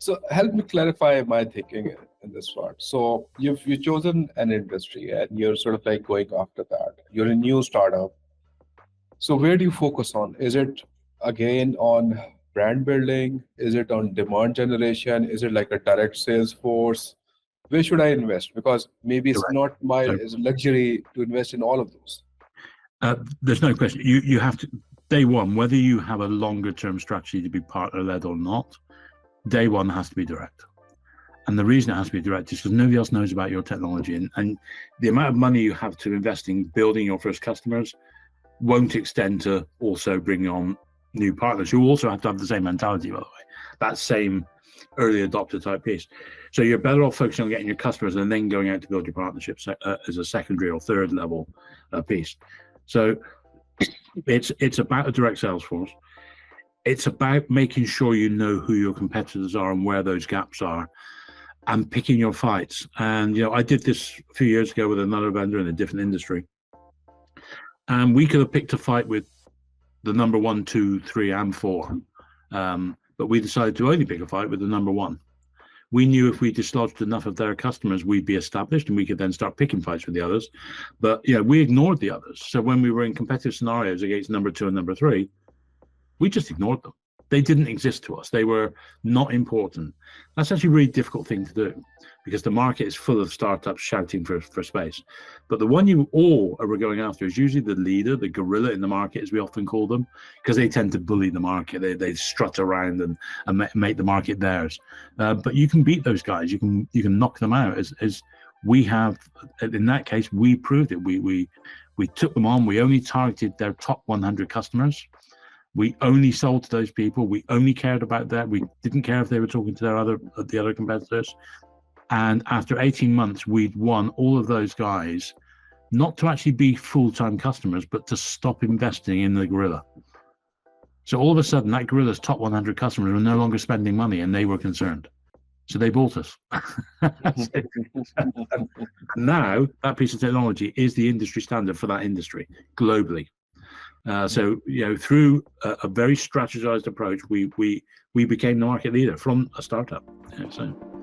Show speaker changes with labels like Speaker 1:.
Speaker 1: So help me clarify my thinking in this part. So you've chosen an industry and you're sort of like going after that. You're a new startup. So where do you focus on? Is it again on brand building? Is it on demand generation? Is it like a direct sales force? Where should I invest? Because maybe it's
Speaker 2: Correct.
Speaker 1: not my
Speaker 2: So,
Speaker 1: it's a luxury to invest in all of those.
Speaker 2: there's no question. You have to, day one, whether you have a longer term strategy to be partner led or not, day one has to be direct. And the reason it has to be direct is because nobody else knows about your technology, and the amount of money you have to invest in building your first customers won't extend to also bringing on new partners who also have to have the same mentality, by the way, that same early adopter type piece. So you're better off focusing on getting your customers and then going out to build your partnerships as a secondary or third level piece. So it's about a direct sales force. It's about making sure you know who your competitors are and where those gaps are, and picking your fights. And I did this a few years ago with another vendor in a different industry, and we could have picked a fight with the number 1, 2, 3, and 4, but we decided to only pick a fight with the number 1. We knew if we dislodged enough of their customers, we'd be established, and we could then start picking fights with the others. But we ignored the others. So when we were in competitive scenarios against number 2 and number 3, we just ignored them. They didn't exist to us. They were not important. That's actually a really difficult thing to do, because the market is full of startups shouting for space. But the one you all are going after is usually the leader, the gorilla in the market, as we often call them, because they tend to bully the market. They strut around and make the market theirs. But you can beat those guys. You can knock them out. As we have, in that case, we proved it. We took them on. We only targeted their top 100 customers. We only sold to those people. We only cared about that. We didn't care if they were talking to the other competitors. And after 18 months, we'd won all of those guys, not to actually be full-time customers, but to stop investing in the gorilla. So all of a sudden, that gorilla's top 100 customers were no longer spending money, and they were concerned. So they bought us. Now, that piece of technology is the industry standard for that industry globally. So through a very strategized approach, we became the market leader from a startup. So.